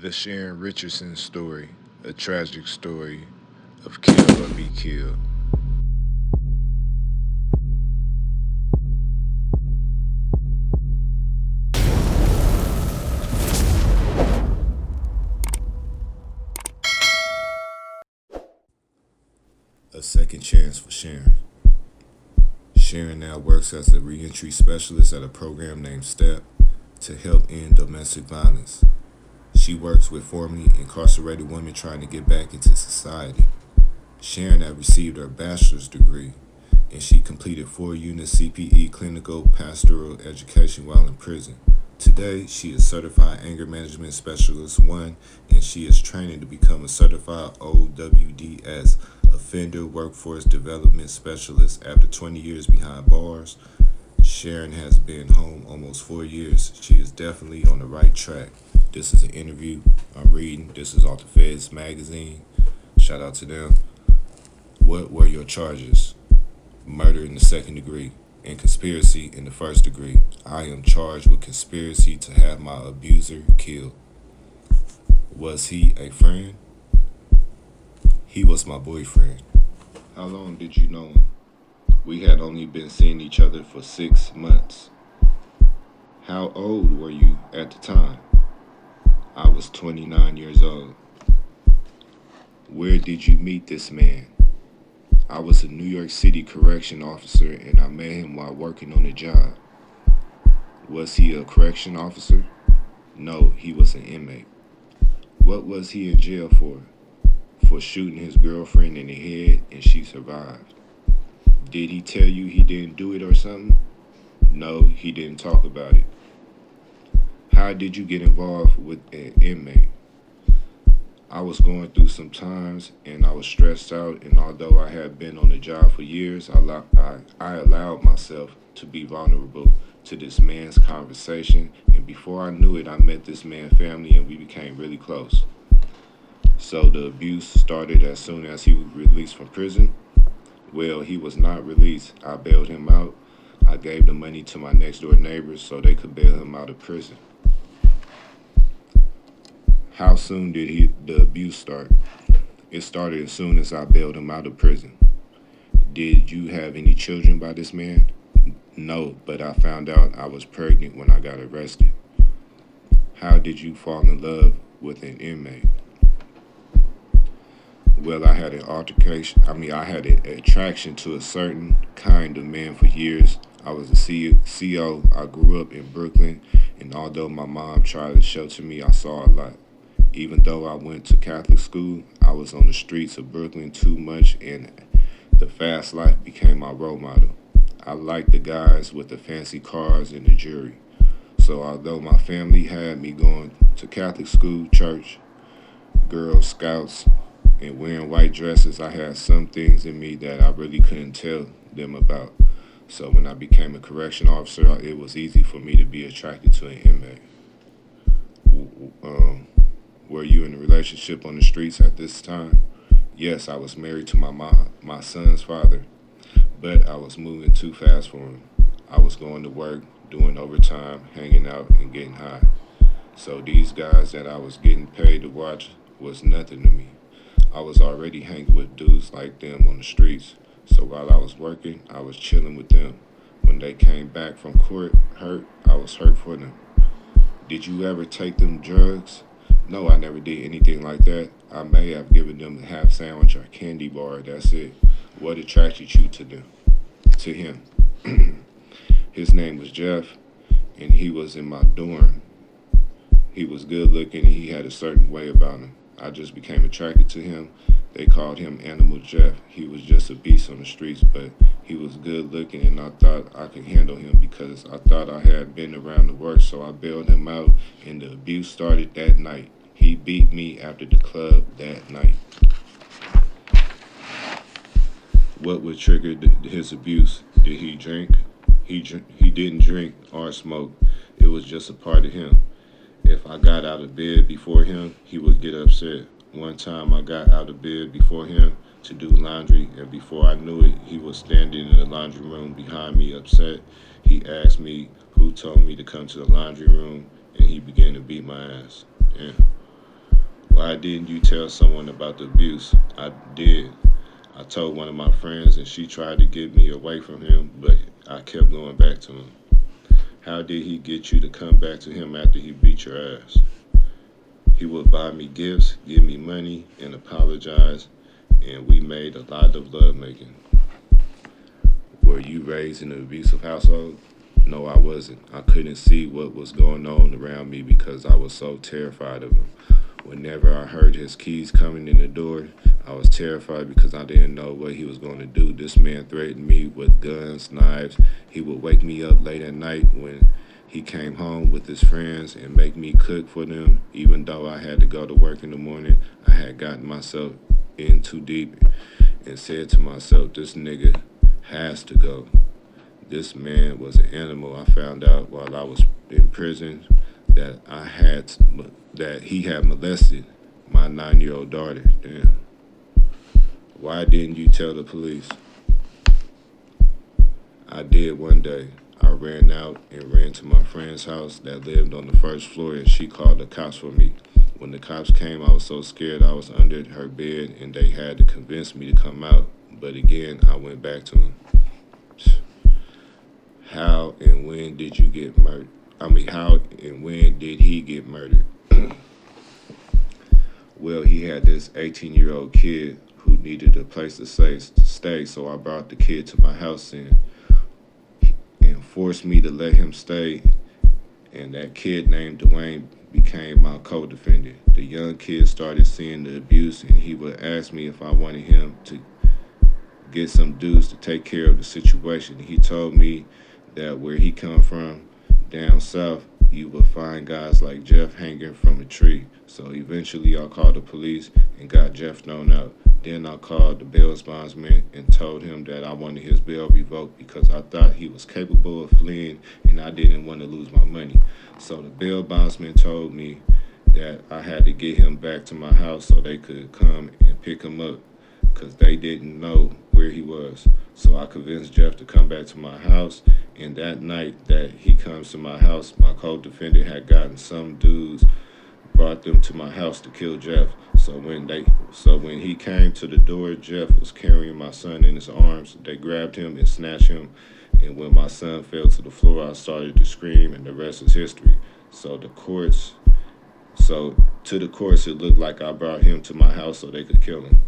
The Sharon Richardson Story, a tragic story of kill or be killed. A second chance for Sharon. Sharon now works as a reentry specialist at a program named STEP to help end domestic violence. She works with formerly incarcerated women trying to get back into society. Sharon had received her bachelor's degree, and she completed 4 unit CPE clinical pastoral education while in prison. Today, she is Certified Anger Management Specialist 1, and she is training to become a Certified OWDS, Offender Workforce Development Specialist. After 20 years behind bars, Sharon has been home almost 4 years. She is definitely on the right track. This is an interview I'm reading. This is off the F.E.D.S magazine. Shout out to them. What were your charges? Murder in the second degree and conspiracy in the first degree. I am charged with conspiracy to have my abuser killed. Was he a friend? He was my boyfriend. How long did you know him? We had only been seeing each other for 6 months. How old were you at the time? I was 29 years old. Where did you meet this man? I was a New York City correction officer and I met him while working on a job. Was he a correction officer? No, he was an inmate. What was he in jail for? For shooting his girlfriend in the head and she survived. Did he tell you he didn't do it or something? No, he didn't talk about it. How did you get involved with an inmate? I was going through some times and I was stressed out, and although I had been on the job for years, I allowed myself to be vulnerable to this man's conversation, and before I knew it, I met this man's family and we became really close. So the abuse started as soon as he was released from prison. Well, he was not released. I bailed him out. I gave the money to my next door neighbors so they could bail him out of prison. How soon did the abuse start? It started as soon as I bailed him out of prison. Did you have any children by this man? No, but I found out I was pregnant when I got arrested. How did you fall in love with an inmate? Well, I had I had an attraction to a certain kind of man for years. I was a CO. I grew up in Brooklyn, and although my mom tried to shelter me, I saw a lot. Even though I went to Catholic school, I was on the streets of Brooklyn too much, and the fast life became my role model. I liked the guys with the fancy cars and the jewelry. So although my family had me going to Catholic school, church, Girl Scouts, and wearing white dresses, I had some things in me that I really couldn't tell them about. So when I became a correction officer, it was easy for me to be attracted to an inmate. Were you in a relationship on the streets at this time? Yes, I was married to my son's father, but I was moving too fast for him. I was going to work, doing overtime, hanging out, and getting high. So these guys that I was getting paid to watch was nothing to me. I was already hanging with dudes like them on the streets. So while I was working, I was chilling with them. When they came back from court hurt, I was hurt for them. Did you ever take them drugs? No, I never did anything like that. I may have given them a half sandwich or candy bar, that's it. What attracted you to him? His name was Jeff, and he was in my dorm. He was good looking and he had a certain way about him. I just became attracted to him. They called him Animal Jeff. He was just a beast on the streets, but he was good looking, and I thought I could handle him because I thought I had been around the work, so I bailed him out, and the abuse started that night. He beat me after the club that night. What would trigger his abuse? Did he drink? He didn't drink or smoke. It was just a part of him. If I got out of bed before him, he would get upset. One time I got out of bed before him to do laundry, and before I knew it, he was standing in the laundry room behind me upset. He asked me who told me to come to the laundry room, and he began to beat my ass. Yeah. Why didn't you tell someone about the abuse? I did. I told one of my friends and she tried to get me away from him, but I kept going back to him. How did he get you to come back to him after he beat your ass? He would buy me gifts, give me money, and apologize, and we made a lot of love making. Were you raised in an abusive household? No, I wasn't. I couldn't see what was going on around me because I was so terrified of him. Whenever I heard his keys coming in the door, I was terrified because I didn't know what he was going to do. This man threatened me with guns, knives. He would wake me up late at night when he came home with his friends and make me cook for them. Even though I had to go to work in the morning, I had gotten myself in too deep and said to myself, this nigga has to go. This man was an animal. I found out while I was in prison that that he had molested my 9-year-old daughter. Damn. Why didn't you tell the police? I did one day. I ran out and ran to my friend's house that lived on the first floor, and she called the cops for me. When the cops came, I was so scared I was under her bed, and they had to convince me to come out. But again, I went back to him. How and when did you get murdered? How and when did he get murdered? Well, he had this 18-year-old kid who needed a place to stay, so I brought the kid to my house and forced me to let him stay, and that kid named Dwayne became my co-defendant. The young kid started seeing the abuse, and he would ask me if I wanted him to get some dudes to take care of the situation. He told me that where he come from, down south, you would find guys like Jeff hanging from a tree. So eventually I called the police and got Jeff thrown out. Then I called the bail bondsman and told him that I wanted his bail revoked because I thought he was capable of fleeing and I didn't want to lose my money. So the bail bondsman told me that I had to get him back to my house so they could come and pick him up because they didn't know where he was. So I convinced Jeff to come back to my house, and that night that he comes to my house, my co-defendant had gotten some dudes, brought them to my house to kill Jeff. So when he came to the door, Jeff was carrying my son in his arms. They grabbed him and snatched him, and when my son fell to the floor, I started to scream, and the rest is history. So to the courts, it looked like I brought him to my house so they could kill him.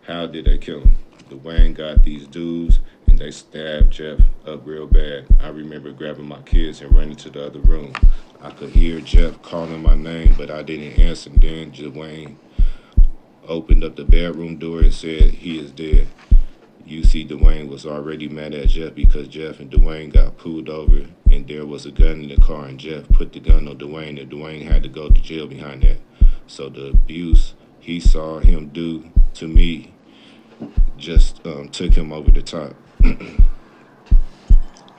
How did they kill him? Dwayne got these dudes, and they stabbed Jeff up real bad. I remember grabbing my kids and running to the other room. I could hear Jeff calling my name, but I didn't answer. Then Dwayne opened up the bedroom door and said, he is dead. You see, Dwayne was already mad at Jeff because Jeff and Dwayne got pulled over, and there was a gun in the car, and Jeff put the gun on Dwayne, and Dwayne had to go to jail behind that. So the abuse he saw him do to me just took him over the top.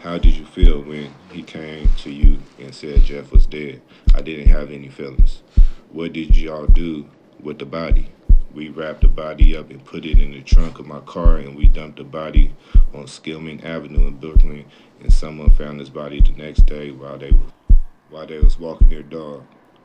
How did you feel when he came to you and said Jeff was dead? I didn't have any feelings. What did y'all do with the body? We wrapped the body up and put it in the trunk of my car, and we dumped the body on Skillman Avenue in Brooklyn, and someone found his body the next day while they was walking their dog.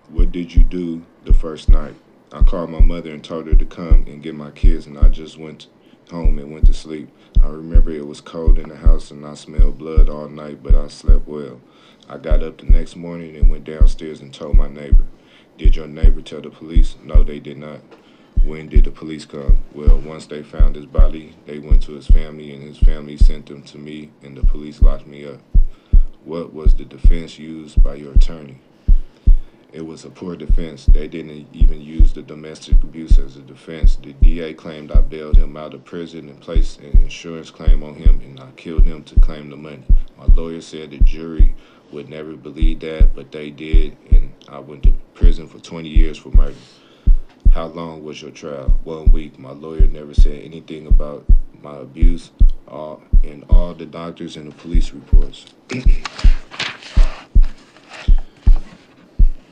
What did you do the first night? I called my mother and told her to come and get my kids, and I just went home and went to sleep. I remember it was cold in the house and I smelled blood all night, but I slept well. I got up the next morning and went downstairs and told my neighbor. Did your neighbor tell the police? No, they did not. When did the police come? Well, once they found his body, they went to his family, and his family sent them to me, and the police locked me up. What was the defense used by your attorney? It was a poor defense. They didn't even use the domestic abuse as a defense. The DA claimed I bailed him out of prison and placed an insurance claim on him, and I killed him to claim the money. My lawyer said the jury would never believe that, but they did, and I went to prison for 20 years for murder. How long was your trial? 1 week. My lawyer never said anything about my abuse, and all the doctors and the police reports.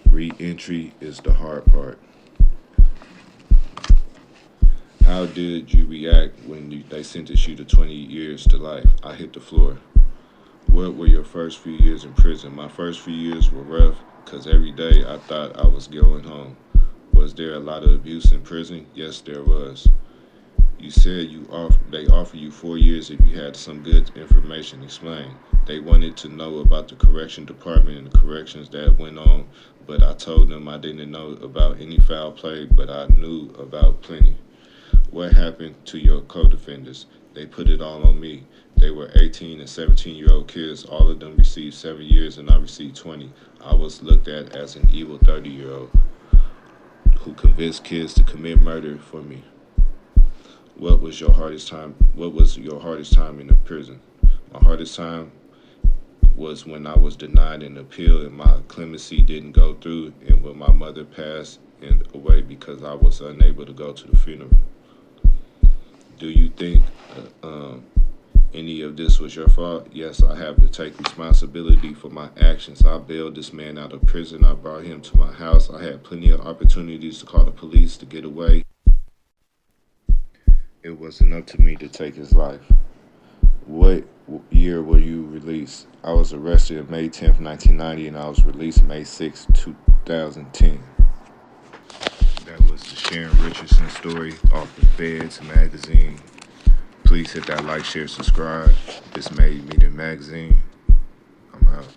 Re-entry is the hard part. How did you react when they sentenced you to 20 years to life? I hit the floor. What were your first few years in prison? My first few years were rough because every day I thought I was going home. Was there a lot of abuse in prison? Yes, there was. You said they offered you 4 years if you had some good information. Explain. They wanted to know about the correction department and the corrections that went on, but I told them I didn't know about any foul play, but I knew about plenty. What happened to your co-defendants? They put it all on me. They were 18 and 17-year-old kids. All of them received 7 years and I received 20. I was looked at as an evil 30-year-old who convinced kids to commit murder for me. What was your hardest time? What was your hardest time in the prison? My hardest time was when I was denied an appeal and my clemency didn't go through, and when my mother passed away because I was unable to go to the funeral. Do you think any of this was your fault? Yes, I have to take responsibility for my actions. I bailed this man out of prison. I brought him to my house. I had plenty of opportunities to call the police to get away. It wasn't up to me to take his life. What year were you released? I was arrested on May 10th, 1990, and I was released May 6th, 2010. That was the Sharon Richardson Story off the F.E.D.S magazine. Please hit that like, share, subscribe. This made Media Magazine. I'm out.